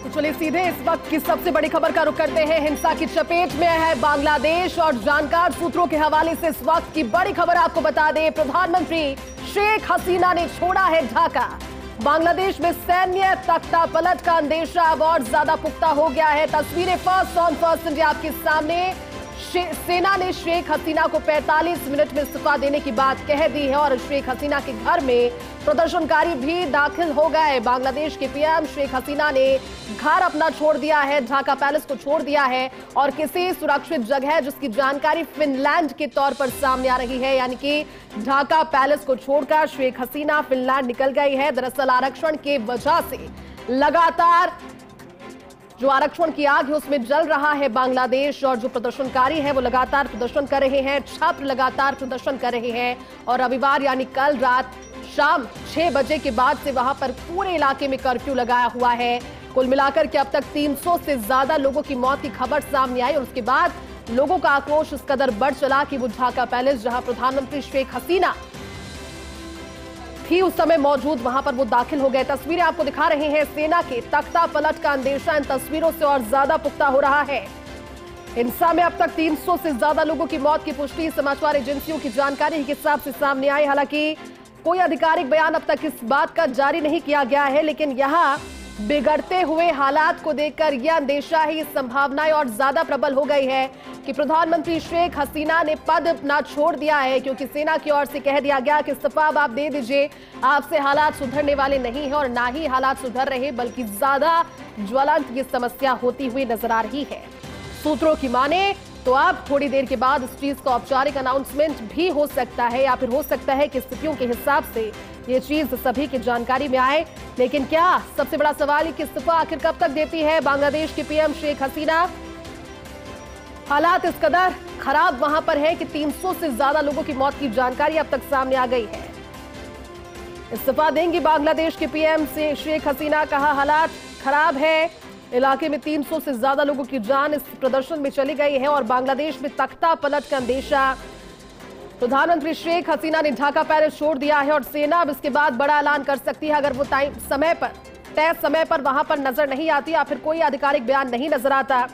तो चलिए सीधे इस वक्त की सबसे बड़ी खबर का रुख करते हैं। हिंसा की चपेट में है बांग्लादेश और जानकार सूत्रों के हवाले से इस वक्त की बड़ी खबर आपको बता दें। प्रधानमंत्री शेख हसीना ने छोड़ा है ढाका। बांग्लादेश में सैन्य तख्तापलट का अंदेशा अब और ज्यादा पुख्ता हो गया है। तस्वीरें फर्स्ट ऑन फर्स्ट इंडिया आपके सामने। सेना ने शेख हसीना को 45 मिनट में इस्तीफा देने की बात कह दी है और शेख हसीना के घर में प्रदर्शनकारी भी दाखिल हो गए। बांग्लादेश के पीएम शेख हसीना ने घर अपना छोड़ दिया है, ढाका पैलेस को छोड़ दिया है और किसी सुरक्षित जगह जिसकी जानकारी फिनलैंड के तौर पर सामने आ रही है, यानी कि ढाका पैलेस को छोड़कर शेख हसीना फिनलैंड निकल गई है। दरअसल आरक्षण के वजह से लगातार जो आरक्षण की आग है उसमें जल रहा है बांग्लादेश और जो प्रदर्शनकारी है वो लगातार प्रदर्शन कर रहे हैं, छात्र लगातार प्रदर्शन कर रहे हैं और रविवार यानी कल रात शाम 6 बजे के बाद से वहां पर पूरे इलाके में कर्फ्यू लगाया हुआ है। कुल मिलाकर के अब तक 300 से ज्यादा लोगों की मौत की खबर सामने आई और उसके बाद लोगों का आक्रोश इस कदर बढ़ चला कि वो ढाका पैलेस जहां प्रधानमंत्री शेख हसीना थी उस समय मौजूद, वहां पर वो दाखिल हो गए। तस्वीरें आपको दिखा रहे हैं। सेना के तख्तापलट का अंदेशा इन तस्वीरों से और ज्यादा पुख्ता हो रहा है। हिंसा में अब तक 300 से ज्यादा लोगों की मौत की पुष्टि समाचार एजेंसियों की जानकारी के हिसाब से सामने आई। हालांकि कोई आधिकारिक बयान अब तक इस बात का जारी नहीं किया गया है, लेकिन यहाँ बिगड़ते हुए हालात को देखकर यह अंदेशा है, ये संभावनाएं और ज्यादा प्रबल हो गई है कि प्रधानमंत्री शेख हसीना ने पद अपना छोड़ दिया है, क्योंकि सेना की ओर से कह दिया गया कि इस्तीफा अब आप दे दीजिए, आपसे हालात सुधरने वाले नहीं है और ना ही हालात सुधर रहे बल्कि ज्यादा ज्वलंत ये समस्या होती हुई नजर आ रही है। सूत्रों की माने तो अब थोड़ी देर के बाद इस चीज का औपचारिक अनाउंसमेंट भी हो सकता है या फिर हो सकता है कि स्थितियों के हिसाब से ये चीज सभी की जानकारी में आए। लेकिन क्या सबसे बड़ा सवाल कि इस्तीफा आखिर कब तक देती है बांग्लादेश की पीएम शेख हसीना। हालात इस कदर खराब वहां पर है कि 300 से ज्यादा लोगों की मौत की जानकारी अब तक सामने आ गई है। इस्तीफा देंगी बांग्लादेश के पीएम से शेख हसीना, कहा हालात खराब है, इलाके में 300 से ज्यादा लोगों की जान इस प्रदर्शन में चली गई है और बांग्लादेश में तख्ता पलट का अंदेशा। प्रधानमंत्री शेख हसीना ने ढाका पैलेस छोड़ दिया है और सेना अब इसके बाद बड़ा ऐलान कर सकती है अगर वो तय समय पर वहां पर नजर नहीं आती या फिर कोई आधिकारिक बयान नहीं नजर आता।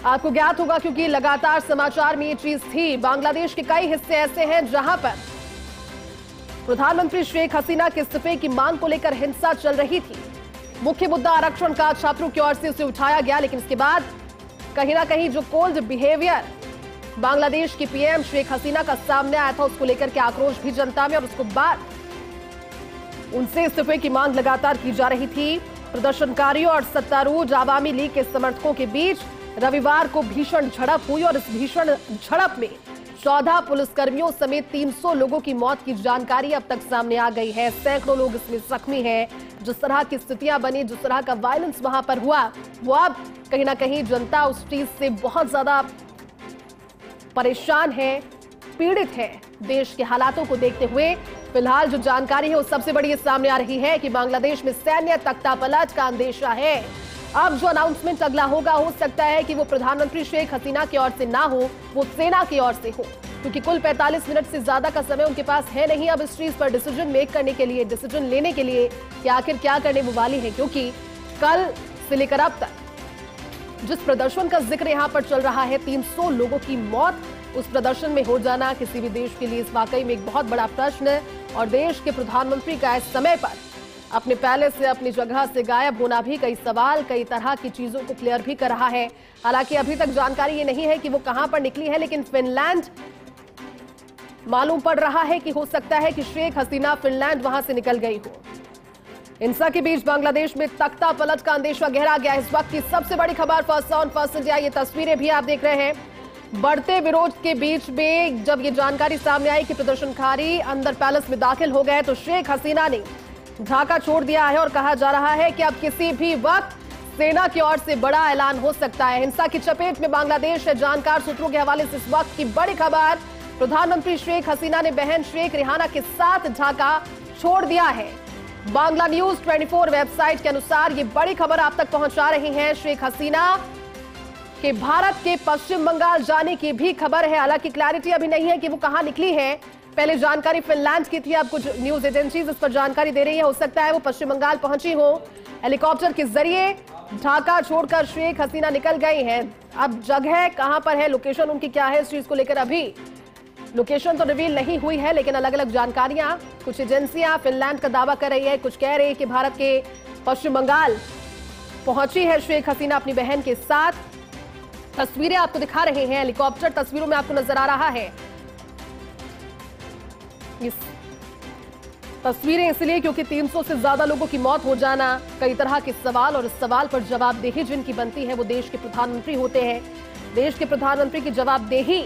आपको ज्ञात होगा क्योंकि लगातार समाचार में ये चीज थी। बांग्लादेश के कई हिस्से ऐसे हैं जहां पर प्रधानमंत्री शेख हसीना के इस्तीफे की मांग को लेकर हिंसा चल रही थी। मुख्य मुद्दा आरक्षण का छात्रों की ओर से उसे उठाया गया, लेकिन इसके बाद कहीं ना कहीं जो कोल्ड बिहेवियर बांग्लादेश की पीएम शेख हसीना का सामने आया था उसको लेकर के आक्रोश भी जनता में और उसके बाद उनसे इस्तीफे की मांग लगातार की जा रही थी। प्रदर्शनकारियों और सत्तारूढ़ आवामी लीग के समर्थकों के बीच रविवार को भीषण झड़प हुई और इस भीषण झड़प में 14 पुलिसकर्मियों समेत 300 लोगों की मौत की जानकारी अब तक सामने आ गई है। सैकड़ों लोग इसमें जख्मी हैं। जिस तरह की स्थितियां बनी, जिस तरह का वायलेंस वहां पर हुआ, वो अब कहीं ना कहीं जनता उस चीज से बहुत ज्यादा परेशान है, पीड़ित है। देश के हालातों को देखते हुए फिलहाल जो जानकारी है वो सबसे बड़ी सामने आ रही है कि बांग्लादेश में सैन्य तख्तापलट का अंदेशा है। अब जो अनाउंसमेंट अगला होगा हो सकता है कि वो प्रधानमंत्री शेख हसीना की ओर से ना हो, वो सेना की ओर से हो, क्योंकि कुल 45 मिनट से ज्यादा का समय उनके पास है नहीं अब इस चीज पर डिसीजन मेक करने के लिए, डिसीजन लेने के लिए कि आखिर क्या करने वो वाली है। क्योंकि कल से लेकर अब तक जिस प्रदर्शन का जिक्र यहाँ पर चल रहा है, 300 लोगों की मौत, उस प्रदर्शन में हो जाना किसी भी देश के लिए इस वाकई में एक बहुत बड़ा प्रश्न है और देश के प्रधानमंत्री का इस समय पर अपने पैलेस से अपनी जगह से गायब होना भी कई सवाल, कई तरह की चीजों को क्लियर भी कर रहा है। हालांकि अभी तक जानकारी ये नहीं है कि वो कहां पर निकली है, लेकिन फिनलैंड मालूम पड़ रहा है कि हो सकता है कि शेख हसीना फिनलैंड वहां से निकल गई हो। हिंसा के बीच बांग्लादेश में तख्ता पलट का अंदेशा गहरा गया। इस वक्त की सबसे बड़ी खबर फर्स्ट ऑन फर्स्ट इंडिया, ये तस्वीरें भी आप देख रहे हैं। बढ़ते विरोध के बीच में जब ये जानकारी सामने आई कि प्रदर्शनकारी अंदर पैलेस में दाखिल हो गए तो शेख हसीना ने ढाका छोड़ दिया है और कहा जा रहा है कि अब किसी भी वक्त सेना की ओर से बड़ा ऐलान हो सकता है। हिंसा की चपेट में बांग्लादेश है। जानकार सूत्रों के हवाले से इस वक्त की बड़ी खबर, प्रधानमंत्री शेख हसीना ने बहन शेख रिहाना के साथ ढाका छोड़ दिया है। बांग्ला न्यूज 24 वेबसाइट के अनुसार ये बड़ी खबर आप तक पहुंचा रही हैं। शेख हसीना के भारत के पश्चिम बंगाल जाने की भी खबर है। हालांकि क्लैरिटी अभी नहीं है कि वो कहां निकली है, पहले जानकारी फिनलैंड की थी, अब कुछ न्यूज एजेंसीज इस पर जानकारी दे रही है। हो सकता है वो पश्चिम बंगाल पहुंची हो, हेलीकॉप्टर के जरिए ढाका छोड़कर शेख हसीना निकल गई हैं। अब जगह कहां पर है, लोकेशन उनकी क्या है, इस चीज को लेकर अभी लोकेशन तो रिवील नहीं हुई है, लेकिन अलग अलग जानकारियां कुछ एजेंसियां फिनलैंड का दावा कर रही है, कुछ कह रही है कि भारत के पश्चिम बंगाल पहुंची है शेख हसीना अपनी बहन के साथ। तस्वीरें आपको दिखा रहे हैं, हेलीकॉप्टर तस्वीरों में आपको नजर आ रहा है। इस तस्वीरें इसलिए क्योंकि 300 से ज्यादा लोगों की मौत हो जाना, कई तरह के सवाल, और इस सवाल पर जवाबदेही जिनकी बनती है वो देश के प्रधानमंत्री होते हैं। देश के प्रधानमंत्री की जवाबदेही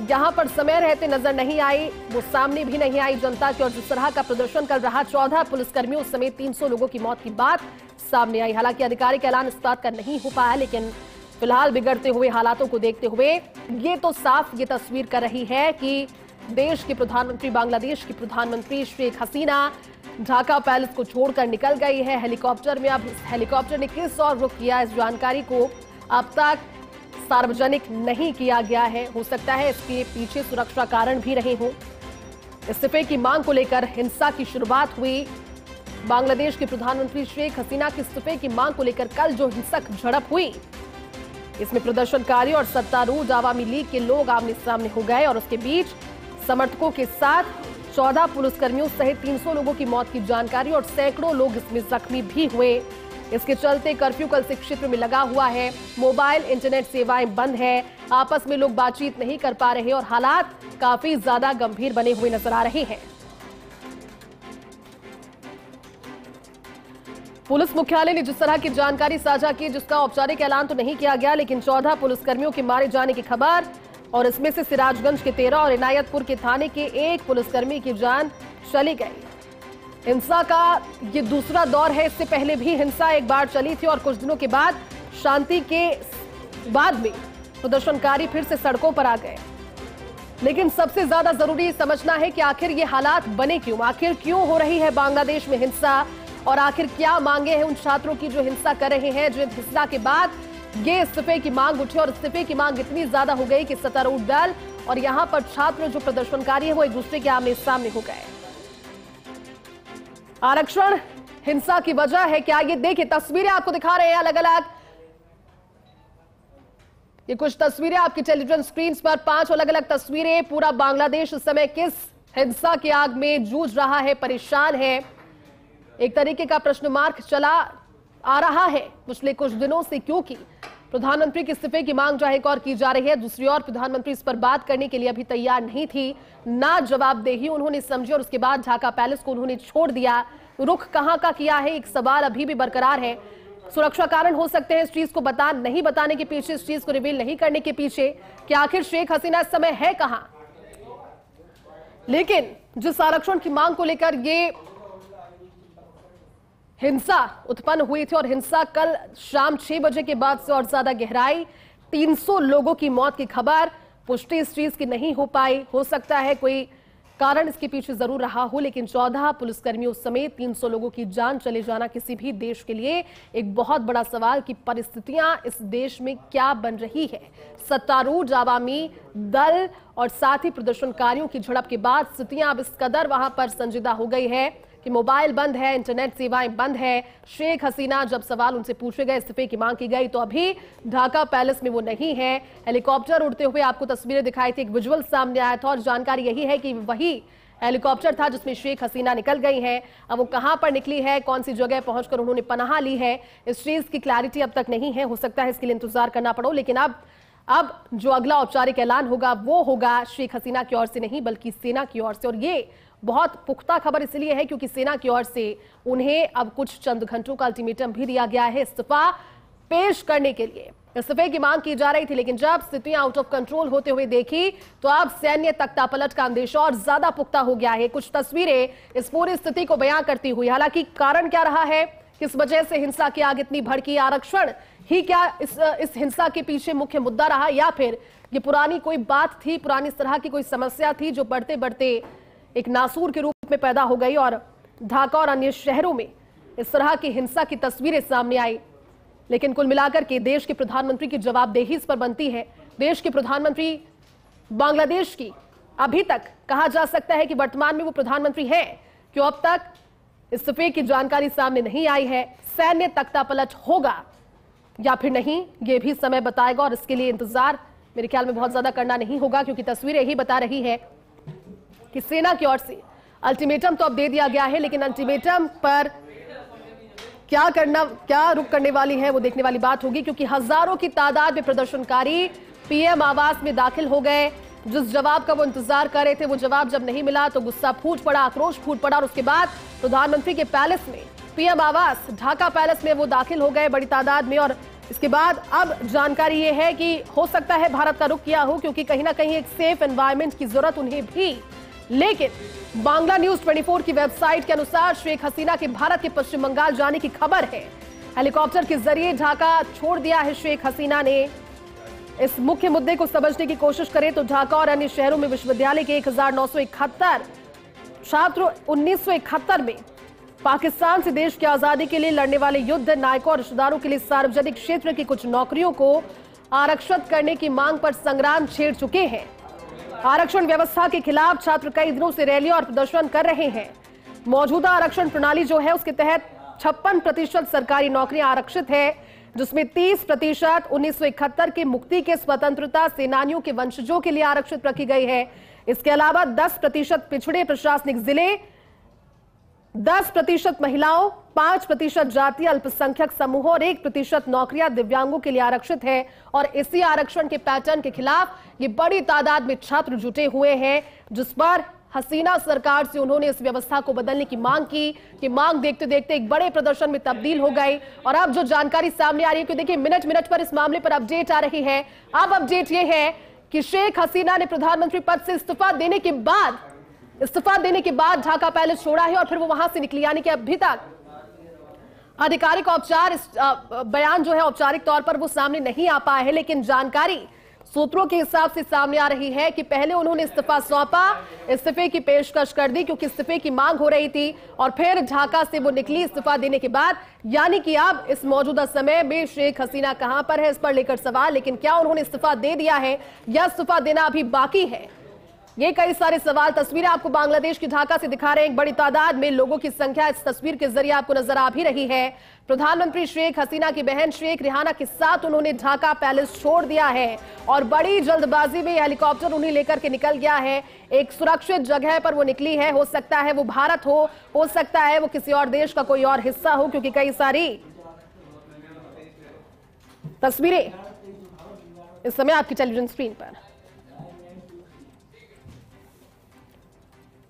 यहां पर समय रहते नजर नहीं आई, वो सामने भी नहीं आई जनता की, और जिस तरह का प्रदर्शन कर रहा 14 पुलिसकर्मियों समेत 300 लोगों की मौत की बात सामने आई। हालांकि आधिकारिक ऐलान इस बात का नहीं हो पाया, लेकिन फिलहाल बिगड़ते हुए हालातों को देखते हुए ये तो साफ ये तस्वीर कर रही है कि देश के प्रधानमंत्री, बांग्लादेश की प्रधानमंत्री शेख हसीना ढाका पैलेस को छोड़कर निकल गई है हेलीकॉप्टर में। अब इस हेलीकॉप्टर ने किस और रुख किया, इस जानकारी को अब तक सार्वजनिक नहीं किया गया है। हो सकता है इसके पीछे सुरक्षा कारण भी रहे हों। इस्तीफे की मांग को लेकर हिंसा की शुरुआत हुई। बांग्लादेश के प्रधानमंत्री शेख हसीना के इस्तीफे की मांग को लेकर कल जो हिंसक झड़प हुई, इसमें प्रदर्शनकारी और सत्तारूढ़ आवामी लीग के लोग आमने सामने हो गए, और उसके बीच समर्थकों के साथ 14 पुलिसकर्मियों सहित 300 लोगों की मौत की जानकारी, और सैकड़ों लोग इसमें जख्मी भी हुए। इसके चलते कर्फ्यू कल से क्षेत्र में लगा हुआ है, मोबाइल इंटरनेट सेवाएं बंद है, आपस में लोग बातचीत नहीं कर पा रहे, और हालात काफी ज्यादा गंभीर बने हुए नजर आ रहे हैं। पुलिस मुख्यालय ने जिस तरह की जानकारी साझा की, जिसका औपचारिक ऐलान तो नहीं किया गया, लेकिन 14 पुलिसकर्मियों के मारे जाने की खबर, और इसमें से सिराजगंज के 13 और इनायतपुर के थाने के 1 पुलिसकर्मी की जान चली गई। हिंसा का ये दूसरा दौर है, इससे पहले भी हिंसा एक बार चली थी, और कुछ दिनों के बाद शांति के बाद में प्रदर्शनकारी फिर से सड़कों पर आ गए। लेकिन सबसे ज्यादा जरूरी समझना है कि आखिर ये हालात बने क्यों, आखिर क्यों हो रही है बांग्लादेश में हिंसा, और आखिर क्या मांगे हैं उन छात्रों की जो हिंसा कर रहे हैं। जो हिंसा के बाद ये इस्तीफे की मांग उठी, और इस्तीफे की मांग इतनी ज्यादा हो गई कि सत्तारूढ़ दल और यहां पर छात्र जो प्रदर्शनकारी है वो एक दूसरे के आमने सामने हो गए। आरक्षण हिंसा की वजह है क्या, ये देखिए तस्वीरें आपको दिखा रहे हैं अलग अलग। ये कुछ तस्वीरें आपकी टेलीविजन स्क्रीन पर, 5 अलग अलग तस्वीरें। पूरा बांग्लादेश इस समय किस हिंसा की आग में जूझ रहा है, परेशान है, एक तरीके का प्रश्न मार्क चला आ रहा है पिछले कुछ दिनों से, क्योंकि प्रधानमंत्री के इस्तीफे की मांग जहां एक और की जा रही है, दूसरी ओर प्रधानमंत्री इस पर बात करने के लिए अभी तैयार नहीं थी, ना जवाबदेही उन्होंने समझी, और उसके बाद ढाका पैलेस को उन्होंने छोड़ दिया। रुख कहां का किया है, एक सवाल अभी भी बरकरार है। सुरक्षा कारण हो सकते हैं इस चीज को नहीं बताने के पीछे, इस चीज को रिवील नहीं करने के पीछे कि आखिर शेख हसीना इस समय है कहां। लेकिन जिस आरक्षण की मांग को लेकर ये हिंसा उत्पन्न हुई थी, और हिंसा कल शाम 6 बजे के बाद से और ज्यादा गहराई, 300 लोगों की मौत की खबर, पुष्टि इस चीज की नहीं हो पाई। हो सकता है कोई कारण इसके पीछे जरूर रहा हो, लेकिन 14 पुलिसकर्मियों समेत 300 लोगों की जान चले जाना किसी भी देश के लिए एक बहुत बड़ा सवाल कि परिस्थितियां इस देश में क्या बन रही है। सत्तारूढ़ आवामी दल और साथ ही प्रदर्शनकारियों की झड़प के बाद स्थितियां अब इस कदर वहां पर संजीदा हो गई है कि मोबाइल बंद है, इंटरनेट सेवाएं बंद है। शेख हसीना जब सवाल उनसे पूछे गए, इस्तीफे की मांग की गई, तो अभी ढाका पैलेस में वो नहीं है। हेलीकॉप्टर उड़ते हुए आपको तस्वीरें दिखाई थी, एक विजुअल सामने आया था, और जानकारी यही है कि वही हेलीकॉप्टर था जिसमें शेख हसीना निकल गई है। अब वो कहां पर निकली है, कौन सी जगह पहुंचकर उन्होंने पनाह ली है, इस चीज की क्लैरिटी अब तक नहीं है। हो सकता है इसके लिए इंतजार करना पड़ो, लेकिन अब जो अगला औपचारिक ऐलान होगा वो होगा शेख हसीना की ओर से नहीं, बल्कि सेना की ओर से। और ये बहुत पुख्ता खबर इसलिए है क्योंकि सेना की ओर से उन्हें अब कुछ चंद घंटों का अल्टीमेटम भी दिया गया है इस्तीफा पेश करने के लिए। इस्तीफे की मांग की जा रही थी, लेकिन जब स्थितियां आउट ऑफ कंट्रोल होते हुए देखी तो अब सैन्य तख्तापलट का अंदेशा और ज्यादा पुख्ता हो गया है। कुछ तस्वीरें इस पूरी स्थिति को बयां करती हुई, हालांकि कारण क्या रहा है, किस वजह से हिंसा की आग इतनी भड़की, आरक्षण ही क्या इस हिंसा के पीछे मुख्य मुद्दा रहा, या फिर ये पुरानी कोई बात थी, पुरानी इस तरह की कोई समस्या थी जो बढ़ते बढ़ते एक नासूर के रूप में पैदा हो गई और ढाका और अन्य शहरों में इस तरह की हिंसा की तस्वीरें सामने आई। लेकिन कुल मिलाकर के देश के प्रधानमंत्री की जवाबदेही इस पर बनती है। देश के प्रधानमंत्री बांग्लादेश की अभी तक कहा जा सकता है कि वर्तमान में वो प्रधानमंत्री हैं, क्यों अब तक इस्तीफे की जानकारी सामने नहीं आई है। सैन्य तख्तापलट होगा या फिर नहीं, ये भी समय बताएगा और इसके लिए इंतजार मेरे ख्याल में बहुत ज्यादा करना नहीं होगा, क्योंकि तस्वीरें ही बता रही है कि सेना की ओर से अल्टीमेटम तो अब दे दिया गया है, लेकिन अल्टीमेटम पर क्या करना, क्या रुख करने वाली है वो देखने वाली बात होगी, क्योंकि हजारों की तादाद में प्रदर्शनकारी पीएम आवास में दाखिल हो गए। जिस जवाब का वो इंतजार कर रहे थे वो जवाब जब नहीं मिला तो गुस्सा फूट पड़ा, आक्रोश फूट पड़ा और उसके बाद प्रधानमंत्री के पैलेस में, पीएम आवास ढाका पैलेस में वो दाखिल हो गए बड़ी तादाद में। और इसके बाद अब जानकारी ये है कि हो सकता है भारत का रुख किया हो, क्योंकि कहीं ना कहीं एक सेफ एनवायरनमेंट की जरूरत उन्हें भी। लेकिन बांग्ला न्यूज 24 की वेबसाइट के अनुसार शेख हसीना के भारत के पश्चिम बंगाल जाने की खबर है। हेलीकॉप्टर के जरिए ढाका छोड़ दिया है शेख हसीना ने। इस मुख्य मुद्दे को समझने की कोशिश करें तो ढाका और अन्य शहरों में विश्वविद्यालय के 1971 छात्र 1971 में पाकिस्तान से देश की आजादी के लिए लड़ने वाले युद्ध नायकों और रिश्तेदारों के लिए सार्वजनिक क्षेत्र की कुछ नौकरियों को आरक्षित करने की मांग पर संग्राम छेड़ चुके हैं। आरक्षण व्यवस्था के खिलाफ छात्र कई दिनों से रैली और प्रदर्शन कर रहे हैं। मौजूदा आरक्षण प्रणाली जो है उसके तहत 56% सरकारी नौकरियां आरक्षित है, जिसमें 30% 1971 के मुक्ति के स्वतंत्रता सेनानियों के वंशजों के लिए आरक्षित रखी गई है। इसके अलावा 10% पिछड़े प्रशासनिक जिले, 10% महिलाओं, 5% जातीय अल्पसंख्यक समूहों और 1% नौकरियां दिव्यांगों के लिए आरक्षित है। और इसी आरक्षण के पैटर्न के खिलाफ ये बड़ी तादाद में छात्र जुटे हुए हैं, जिस पर हसीना सरकार से उन्होंने इस व्यवस्था को बदलने की मांग की। कि मांग देखते देखते एक बड़े प्रदर्शन में तब्दील हो गई। और अब जो जानकारी सामने आ रही है कि देखिए मिनट मिनट पर इस मामले पर अपडेट आ रही है। अब अपडेट ये है कि शेख हसीना ने प्रधानमंत्री पद से इस्तीफा देने के बाद ढाका पैलेस छोड़ा है और फिर वो वहां से निकली, यानी कि अभी तक आधिकारिक बयान जो है औपचारिक तौर पर वो सामने नहीं आ पाया है। लेकिन जानकारी सूत्रों के हिसाब से सामने आ रही है कि पहले उन्होंने इस्तीफा सौंपा, इस्तीफे की पेशकश कर दी क्योंकि इस्तीफे की मांग हो रही थी, और फिर ढाका से वो निकली इस्तीफा देने के बाद। यानी कि अब इस मौजूदा समय में शेख हसीना कहां पर है इस पर लेकर सवाल। लेकिन क्या उन्होंने इस्तीफा दे दिया है या इस्तीफा देना अभी बाकी है, ये कई सारे सवाल। तस्वीरें आपको बांग्लादेश की ढाका से दिखा रहे हैं। एक बड़ी तादाद में लोगों की संख्या इस तस्वीर के जरिए आपको नजर आ भी रही है। प्रधानमंत्री शेख हसीना की बहन शेख रिहाना के साथ उन्होंने ढाका पैलेस छोड़ दिया है और बड़ी जल्दबाजी में हेलीकॉप्टर उन्हें लेकर के निकल गया है। एक सुरक्षित जगह पर वो निकली है। हो सकता है वो भारत हो सकता है वो किसी और देश का कोई और हिस्सा हो, क्योंकि कई सारी तस्वीरें इस समय आपकी टेलीविजन स्क्रीन पर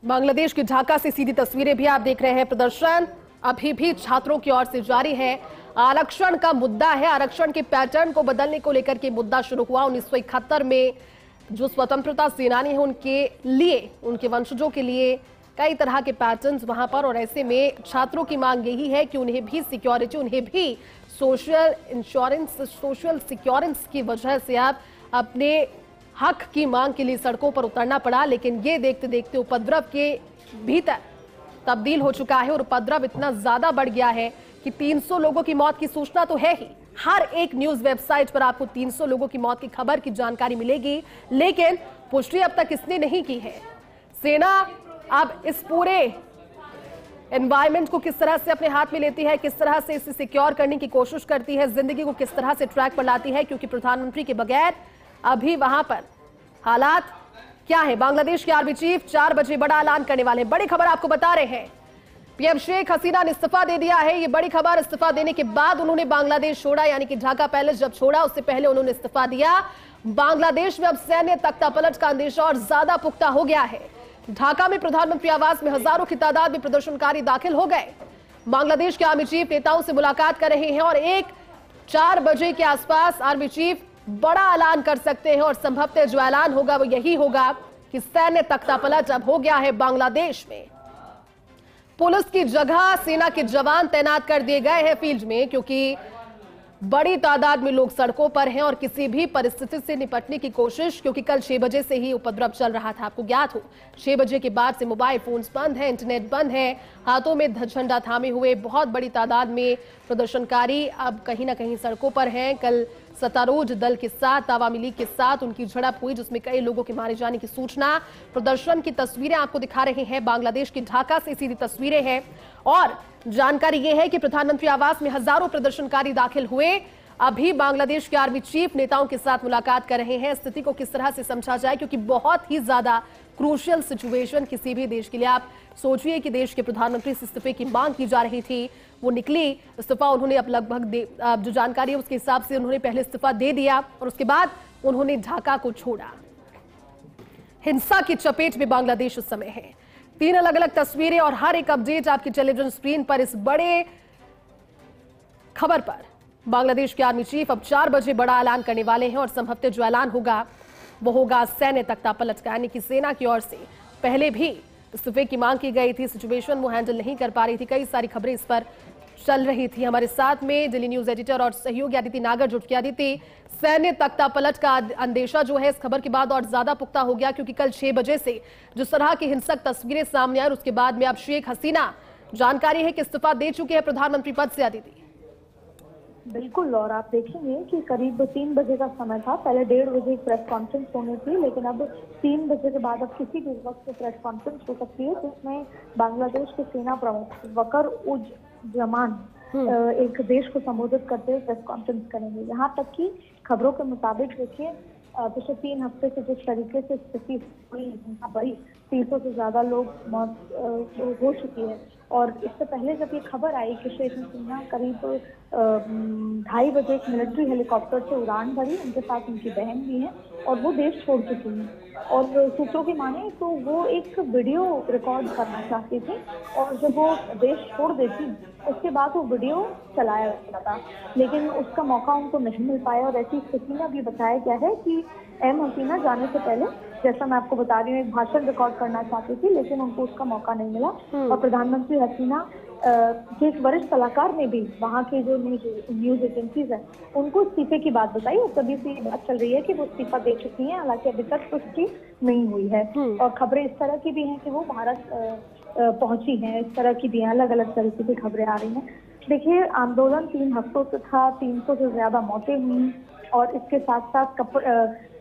बांग्लादेश की ढाका से सीधी तस्वीरें भी आप देख रहे हैं। प्रदर्शन अभी भी छात्रों की ओर से जारी है। आरक्षण का मुद्दा है, आरक्षण के पैटर्न को बदलने को लेकर के मुद्दा शुरू हुआ 1971 में। जो स्वतंत्रता सेनानी हैं उनके लिए, उनके वंशजों के लिए कई तरह के पैटर्न्स वहां पर, और ऐसे में छात्रों की मांग यही है कि उन्हें भी सिक्योरिटी, उन्हें भी सोशल इंश्योरेंस, सोशल सिक्योरेंस की वजह से आप अपने हक की मांग के लिए सड़कों पर उतरना पड़ा। लेकिन ये देखते देखते उपद्रव के भीतर तब्दील हो चुका है और उपद्रव इतना ज्यादा बढ़ गया है कि 300 लोगों की मौत की सूचना तो है ही। हर एक न्यूज वेबसाइट पर आपको 300 लोगों की मौत की खबर की जानकारी मिलेगी, लेकिन पुष्टि अब तक इसने नहीं की है। सेना अब इस पूरे एनवायरमेंट को किस तरह से अपने हाथ में लेती है, किस तरह से इसे सिक्योर करने की कोशिश करती है, जिंदगी को किस तरह से ट्रैक पर लाती है, क्योंकि प्रधानमंत्री के बगैर अभी वहां पर हालात क्या है। बांग्लादेश के आर्मी चीफ 4 बजे बड़ा ऐलान करने वाले हैं। बड़ी खबर आपको बता रहे हैं, पीएम शेख हसीना ने इस्तीफा दे दिया है। ये बड़ी खबर, इस्तीफा देने के बाद उन्होंने बांग्लादेश छोड़ा, यानी कि ढाका पैलेस जब छोड़ा उससे पहले उन्होंने इस्तीफा दिया। बांग्लादेश में अब सैन्य तख्तापलट का अंदेशा और ज्यादा पुख्ता हो गया है। ढाका में प्रधानमंत्री आवास में हजारों की तादाद में प्रदर्शनकारी दाखिल हो गए। बांग्लादेश के आर्मी चीफ नेताओं से मुलाकात कर रहे हैं और 4 बजे के आसपास आर्मी चीफ बड़ा ऐलान कर सकते हैं, और संभवतः जो ऐलान होगा वो यही होगा कि सैन्य तख्तापलट अब हो गया है बांग्लादेश में। पुलिस की जगह सेना के जवान तैनात कर दिए गए हैं फील्ड में, क्योंकि बड़ी तादाद में लोग सड़कों पर हैं और किसी भी परिस्थिति से निपटने की कोशिश, क्योंकि कल 6 बजे से ही उपद्रव चल रहा था। आपको ज्ञात हो 6 बजे के बाद से मोबाइल फोन्स बंद है, इंटरनेट बंद है, हाथों में झंडा थामे हुए बहुत बड़ी तादाद में प्रदर्शनकारी अब कहीं ना कहीं सड़कों पर हैं। कल सत्तारूढ़ दल के साथ, आवामी लीग के साथ उनकी झड़प हुई, जिसमें कई लोगों के मारे जाने की सूचना। प्रदर्शन की तस्वीरें आपको दिखा रहे हैं, बांग्लादेश की ढाका से सीधी तस्वीरें हैं और जानकारी यह है कि प्रधानमंत्री आवास में हजारों प्रदर्शनकारी दाखिल हुए। अभी बांग्लादेश के आर्मी चीफ नेताओं के साथ मुलाकात कर रहे हैं। स्थिति को किस तरह से समझा जाए, क्योंकि बहुत ही ज्यादा क्रूशियल सिचुएशन किसी भी देश के लिए। आप सोचिए कि देश के प्रधानमंत्री से इस्तीफे की मांग की जा रही थी, वो निकली इस्तीफा, उन्होंने अब लगभग जो जानकारी है उसके हिसाब से उन्होंने पहले इस्तीफा दे दिया और उसके बाद उन्होंने ढाका को छोड़ा। हिंसा की चपेट में बांग्लादेश उस समय है। 3 अलग अलग तस्वीरें और हर एक अपडेट आपकी टेलीविजन स्क्रीन पर। इस बड़े खबर पर बांग्लादेश के आर्मी चीफ अब 4 बजे बड़ा ऐलान करने वाले हैं और संभवतः जो ऐलान होगा वो होगा सैन्य तख्तापलट का, यानी कि सेना की ओर से पहले भी इस्तीफे की मांग की गई थी। सिचुएशन वो हैंडल नहीं कर पा रही थी, कई सारी खबरें इस पर चल रही थी। हमारे साथ में दिल्ली न्यूज एडिटर और सहयोगी अदिति नागर जुट गया। अदिति, सैन्य तख्तापलट का अंदेशा जो है इस खबर के बाद और ज्यादा पुख्ता हो गया, क्योंकि कल 6 बजे से जिस तरह की हिंसक तस्वीरें सामने आई, उसके बाद में अब शेख हसीना जानकारी है कि इस्तीफा दे चुके हैं प्रधानमंत्री पद से। अदिति, बिल्कुल, और आप देखेंगे कि करीब 3 बजे का समय था। पहले 1:30 बजे एक प्रेस कॉन्फ्रेंस होनी थी, लेकिन अब 3 बजे के बाद अब किसी भी वक्त प्रेस कॉन्फ्रेंस हो सकती है, जिसमें बांग्लादेश के सेना प्रमुख वकर उज जमान एक देश को संबोधित करते हुए प्रेस कॉन्फ्रेंस करेंगे। यहाँ तक कि खबरों के मुताबिक देखिए, पिछले 3 हफ्ते से जिस तरीके से स्थिति हुई बड़ी, 300 से ज्यादा लोग मौत हो चुकी है। और इससे पहले जब ये खबर आई कि शेख हसीना करीब 2:30 बजे एक मिलिट्री हेलीकॉप्टर से उड़ान भरी, उनके साथ उनकी बहन भी है और वो देश छोड़ चुकी हैं, और सूत्रों की माने तो वो एक वीडियो रिकॉर्ड करना चाहती थी, और जब वो देश छोड़ देती उसके बाद वो वीडियो चलाया गया था, लेकिन उसका मौका उनको नहीं मिल पाया। और ऐसी स्थिति में अभी बताया गया है कि एम हसीना जाने से पहले, जैसा मैं आपको बता रही हूँ, एक भाषण रिकॉर्ड करना चाहती थी, लेकिन उनको उसका मौका नहीं मिला। और प्रधानमंत्री हसीना के एक वरिष्ठ सलाहकार ने भी वहाँ की जो न्यूज एजेंसीज है उनको इस्तीफे की बात बताई, और तभी से ये बात चल रही है कि वो इस्तीफा दे चुकी हैं, हालांकि अभी तक पुष्टि नहीं हुई है। और खबरें इस तरह की भी हैं कि वो भारत पहुंची हैं, इस तरह की भी अलग अलग तरीके की खबरें आ रही हैं। देखिए, आंदोलन 3 हफ्तों से था, 300 से ज्यादा मौतें हुई, और इसके साथ साथ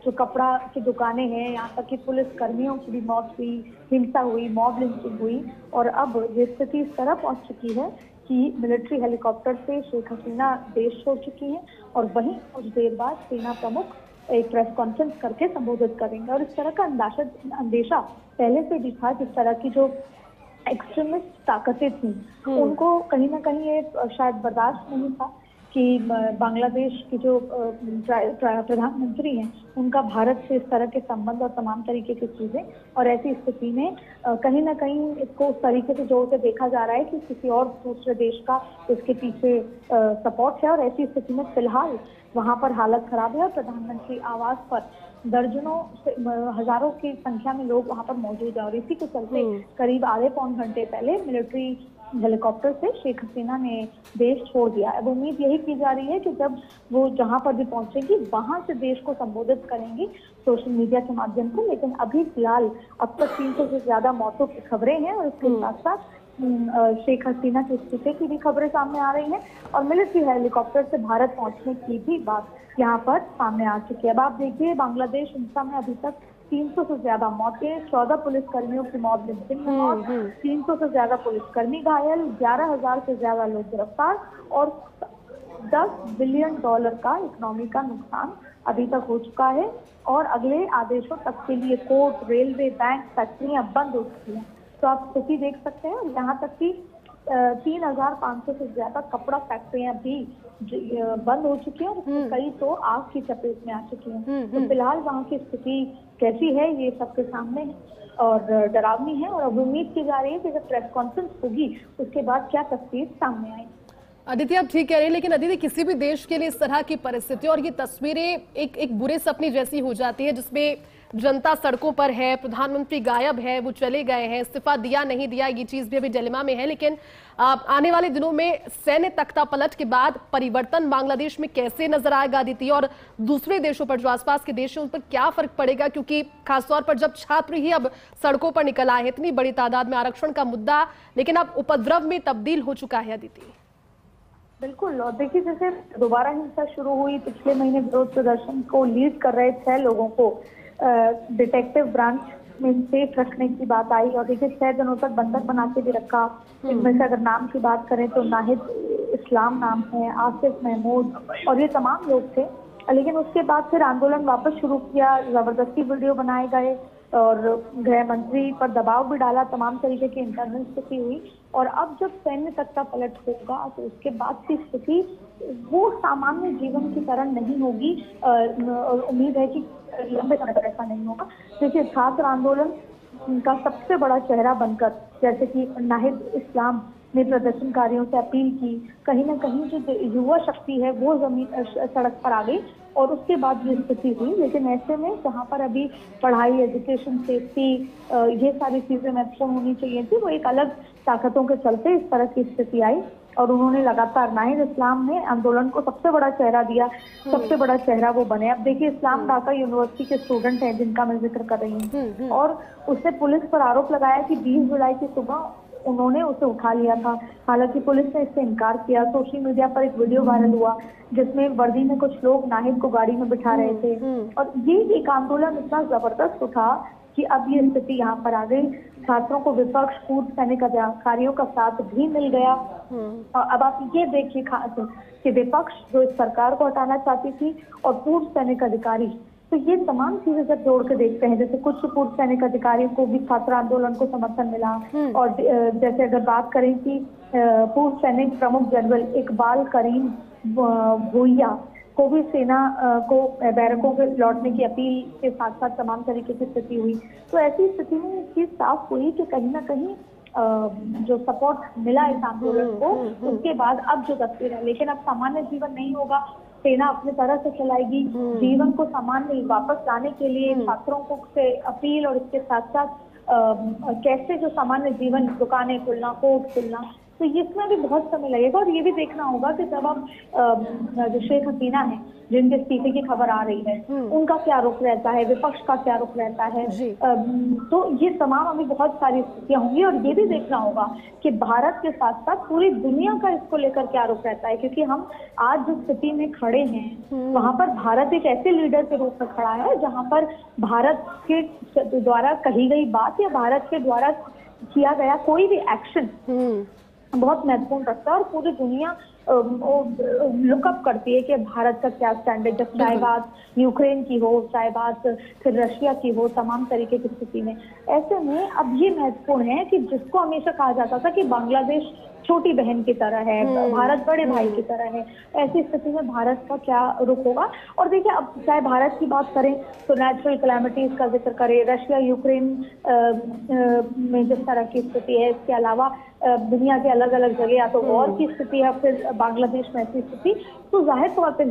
जो कपड़ा की दुकानें हैं, यहाँ तक कि पुलिस कर्मियों की भी मौत हुई, हिंसा हुई, मॉब लिंचिंग हुई। और अब ये स्थिति इस तरह पहुंच चुकी है कि मिलिट्री हेलीकॉप्टर से शेख हसीना देश छोड़ चुकी हैं, और वहीं कुछ देर बाद सेना प्रमुख एक प्रेस कॉन्फ्रेंस करके संबोधित करेंगे। और इस तरह का अंदेशा पहले से भी था, जिस तरह की जो एक्सट्रीमिस्ट ताकतें थी उनको कहीं ना कहीं ये शायद बर्दाश्त नहीं था कि बांग्लादेश की जो प्रधानमंत्री हैं उनका भारत से इस तरह के संबंध और तमाम तरीके की चीजें। और ऐसी स्थिति में कहीं ना कहीं इसको उस तरीके से जोड़ के देखा जा रहा है कि किसी और दूसरे देश का इसके पीछे सपोर्ट है। और ऐसी स्थिति में फिलहाल वहां पर हालत खराब है, और प्रधानमंत्री आवास पर दर्जनों से हजारों की संख्या में लोग वहां पर मौजूद है। और इसी के चलते करीब आधे पौन घंटे पहले मिलिट्री हेलीकॉप्टर से शेख हसीना ने देश छोड़ दिया। अब उम्मीद यही की जा रही है कि जब वो जहां पर भी पहुंचेंगी वहां से देश को संबोधित करेंगी सोशल मीडिया के माध्यम से। लेकिन अभी फिलहाल अब तक 300 से ज्यादा मौतों की खबरें हैं, और इसके साथ साथ शेख हसीना के इस्तीफे की भी खबरें सामने आ रही हैं, और मिलिट्री हेलीकॉप्टर से भारत पहुंचने की भी बात यहाँ पर सामने आ चुकी है। अब आप देखिए, बांग्लादेश हिंसा में अभी तक 300 से ज्यादा मौतें, 14 पुलिसकर्मियों की मौत, 300 से ज्यादा पुलिसकर्मी घायल, 11,000 से ज्यादा लोग गिरफ्तार, और $10 बिलियन का इकोनॉमी का नुकसान अभी तक हो चुका है। और अगले आदेशों तक के लिए कोर्ट, रेलवे, बैंक, फैक्ट्रियां बंद हो चुकी हैं। तो आप स्थिति देख सकते हैं, यहाँ तक कि 3,500 से ज्यादा कपड़ा फैक्ट्रियां भी बंद हो चुकी हैं, और कई तो आग की चपेट में आ चुकी हैं। तो फिलहाल वहाँ की स्थिति कैसी है ये सबके सामने है और डरावनी है। और अब उम्मीद की जा रही है कि जब प्रेस कॉन्फ्रेंस होगी उसके बाद क्या तस्वीर सामने आएगी। अदिति, आप ठीक कह रहे हैं, लेकिन अदिति, किसी भी देश के लिए इस तरह की परिस्थिति और ये तस्वीरें एक बुरे सपने जैसी हो जाती है, जिसमें जनता सड़कों पर है, प्रधानमंत्री गायब है, वो चले गए हैं, इस्तीफा दिया नहीं दिया, ये चीज भी अभी डिलेमा में है। लेकिन आने वाले दिनों में सैन्य तख्तापलट के बाद परिवर्तन बांग्लादेश में कैसे नजर आएगा अदिति, और दूसरे देशों पर जो आसपास के देश हैं उन पर क्या फर्क पड़ेगा, क्योंकि खासतौर पर जब छात्र ही अब सड़कों पर निकल आए हैं, इतनी बड़ी तादाद में, आरक्षण का मुद्दा लेकिन अब उपद्रव में तब्दील हो चुका है। अदिति, बिल्कुल। और देखिए, जैसे दोबारा हिंसा शुरू हुई पिछले महीने, विरोध प्रदर्शन को लीड कर रहे 6 लोगों को डिटेक्टिव ब्रांच में सेफ रखने की बात आई और देखिए 6 दिनों तक बंधक बना के भी रखा। इनमें से अगर नाम की बात करें तो नाहिद इस्लाम नाम है, आसिफ महमूद और ये तमाम लोग थे। लेकिन उसके बाद फिर आंदोलन वापस शुरू किया, जबरदस्ती वीडियो बनाए गए और गृह मंत्री पर दबाव भी डाला, तमाम तरीके की इंटरनल स्थिति हुई। और अब जब सैन्य तख्ता पलट होगा तो उसके बाद की स्थिति वो सामान्य जीवन की तरह नहीं होगी। उम्मीद है कि लंबे समय तक ऐसा नहीं होगा। देखिए, छात्र आंदोलन का सबसे बड़ा चेहरा बनकर, जैसे कि नाहिद इस्लाम ने प्रदर्शनकारियों से अपील की, कहीं ना कहीं जो युवा शक्ति है वो जमीन सड़क पर आ गई और उसके बाद ये स्थिति हुई। लेकिन ऐसे में जहाँ पर अभी पढ़ाई, एजुकेशन, सेफ्टी, ये सारी चीजें महत्वपूर्ण होनी चाहिए थी, वो एक अलग ताकतों के चलते इस तरह की स्थिति आई और उन्होंने लगातार, नाहिद इस्लाम ने आंदोलन को सबसे बड़ा चेहरा दिया, सबसे बड़ा चेहरा वो बने। अब देखिए, इस्लाम ढाका यूनिवर्सिटी के स्टूडेंट हैं जिनका मैं जिक्र कर रही हूँ और उसने पुलिस पर आरोप लगाया कि 20 जुलाई की सुबह उन्होंने उसे उठा लिया था। हालांकि पुलिस ने इससे इनकार किया। सोशल मीडिया पर एक वीडियो वायरल हुआ जिसमें वर्दी में कुछ लोग नाहिद को गाड़ी में बिठा रहे थे और ये एक आंदोलन इतना जबरदस्त उठा कि अब ये स्थिति यहाँ पर आ गई। छात्रों को विपक्ष, पूर्व सैनिक अधिकारियों का साथ भी मिल गया। और अब आप ये देखिए कि विपक्ष जो इस सरकार को हटाना चाहती थी और पूर्व सैनिक अधिकारी, तो ये तमाम चीजें जब जोड़ के देखते हैं, जैसे कुछ पूर्व सैनिक अधिकारियों को भी छात्र आंदोलन को समर्थन मिला और जैसे अगर बात करें कि पूर्व सैनिक प्रमुख जनरल इकबाल करीम भुइया को भी सेना को बैरकों के लौटने की अपील के साथ साथ तमाम तरीके की स्थिति हुई। तो ऐसी स्थिति में ये चीज साफ हुई कि कहीं ना कहीं जो सपोर्ट मिला इस आंदोलन को, उसके बाद अब जो तस्वीर है, लेकिन अब सामान्य जीवन नहीं होगा, सेना अपनी तरह से चलाएगी। जीवन को सामान्य वापस लाने के लिए छात्रों को से अपील और इसके साथ साथ कैसे जो सामान्य जीवन, दुकानें खुलना, कोर्ट खुलना, तो इसमें भी बहुत समय लगेगा। और ये भी देखना होगा कि जब अब जो शेख हसीना है जिनके इस्तीफे की खबर आ रही है, उनका क्या रुख रहता है, विपक्ष का क्या रुख रहता है, तो ये तमाम अभी बहुत सारी स्थितियां होंगी। और ये भी देखना होगा कि भारत के साथ साथ पूरी दुनिया का इसको लेकर क्या रुख रहता है, क्योंकि हम आज जिस स्थिति में खड़े हैं वहां पर भारत एक ऐसे लीडर के रूप में खड़ा है जहां पर भारत के द्वारा कही गई बात या भारत के द्वारा किया गया कोई भी एक्शन बहुत महत्वपूर्ण रखता है और पूरी दुनिया लुकअप करती है कि भारत का क्या स्टैंड है। जब चाहे बात यूक्रेन की हो, चाहे बात फिर रशिया की हो, तमाम तरीके की स्थिति में, ऐसे में अब ये महत्वपूर्ण है कि जिसको हमेशा कहा जाता था कि बांग्लादेश छोटी बहन की तरह है, भारत बड़े भाई की तरह है, ऐसी स्थिति में भारत का क्या रुख होगा। और देखिए, अब चाहे भारत की बात करें तो नेचुरल कैलामिटीज का जिक्र करें, रशिया यूक्रेन में जिस तरह की स्थिति है, इसके अलावा दुनिया के अलग अलग जगह या तो वॉर की स्थिति है, फिर बांग्लादेश में ऐसी स्थिति, तो जाहिर तौर पर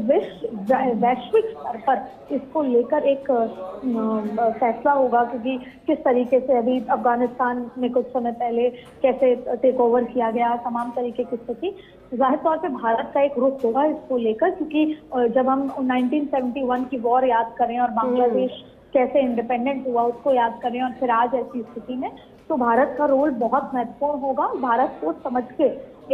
वैश्विक स्तर पर इसको लेकर एक फैसला होगा, क्योंकि किस तरीके से अभी अफगानिस्तान में कुछ समय पहले कैसे टेक ओवर किया गया, तमाम तरीके की स्थिति, जाहिर तौर पे भारत का एक रुख होगा इसको लेकर। क्योंकि जब हम 1971 की वॉर याद करें और बांग्लादेश कैसे इंडिपेंडेंट हुआ उसको याद करें और फिर आज ऐसी स्थिति में, तो भारत का रोल बहुत महत्वपूर्ण होगा। भारत को समझ के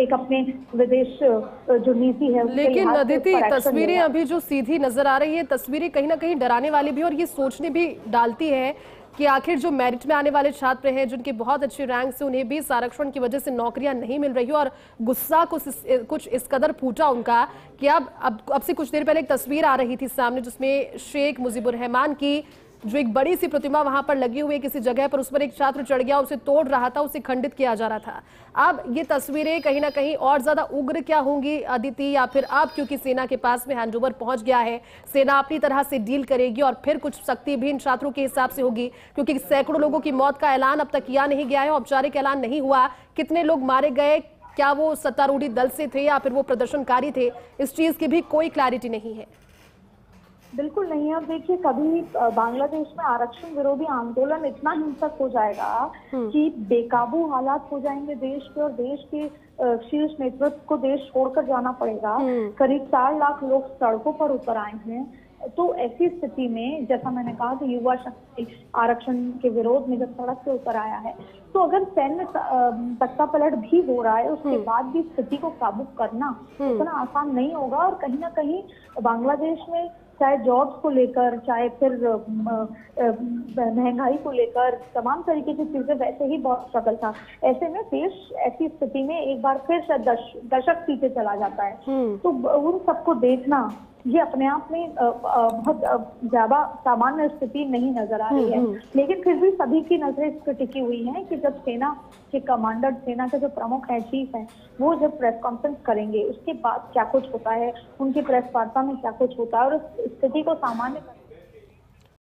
एक अपने विदेश जो नीति है, लेकिन अदिति, तस्वीरें अभी जो सीधी नजर आ रही है, तस्वीरें कहीं ना कहीं डराने वाली भी और ये सोचने भी डालती है कि आखिर जो मेरिट में आने वाले छात्र हैं, जिनके बहुत अच्छे रैंक से, उन्हें भी आरक्षण की वजह से नौकरियां नहीं मिल रही और गुस्सा कुछ इस कदर फूटा उनका कि अब से कुछ देर पहले एक तस्वीर आ रही थी सामने जिसमें शेख मुजीबुर रहमान की जो एक बड़ी सी प्रतिमा वहां पर लगी हुई है किसी जगह पर, उस पर एक छात्र चढ़ गया, उसे तोड़ रहा था, उसे खंडित किया जा रहा था। अब ये तस्वीरें कहीं ना कहीं और ज्यादा उग्र क्या होंगी अदिति, या फिर अब क्योंकि सेना के पास में हैंडओवर पहुंच गया है, सेना अपनी तरह से डील करेगी और फिर कुछ सख्ती भी इन छात्रों के हिसाब से होगी, क्योंकि सैकड़ों लोगों की मौत का ऐलान अब तक किया नहीं गया है, औपचारिक ऐलान नहीं हुआ, कितने लोग मारे गए, क्या वो सत्तारूढ़ी दल से थे या फिर वो प्रदर्शनकारी थे, इस चीज की भी कोई क्लैरिटी नहीं है। बिल्कुल नहीं है। अब देखिए, कभी बांग्लादेश में आरक्षण विरोधी आंदोलन इतना हिंसक हो जाएगा कि बेकाबू हालात हो जाएंगे देश के और देश के शीर्ष नेतृत्व को देश छोड़कर जाना पड़ेगा। करीब 4 लाख लोग सड़कों पर उतर आए हैं। तो ऐसी स्थिति में जैसा मैंने कहा कि युवा शक्ति आरक्षण के विरोध में जब सड़क पे उतर आया है, तो अगर सैन्य तख्तापलट भी हो रहा है उसके बाद भी स्थिति को काबू करना उतना आसान नहीं होगा। और कहीं ना कहीं बांग्लादेश में चाहे जॉब्स को लेकर, चाहे फिर महंगाई को लेकर, तमाम तरीके की चीजें वैसे ही बहुत स्ट्रगल था। ऐसे में देश ऐसी स्थिति में एक बार फिर शायद दशक पीछे चला जाता है। तो उन सबको देखना ये अपने आप में बहुत ज्यादा सामान्य स्थिति नहीं नजर आ रही है। लेकिन फिर भी सभी की नजरें इस पर टिकी हुई हैं कि जब सेना के कमांडर, सेना के जो प्रमुख हैं, चीफ हैं, वो जब प्रेस कॉन्फ्रेंस करेंगे उसके बाद क्या कुछ होता है, उनकी प्रेस वार्ता में क्या कुछ होता है और उस स्थिति को सामान्य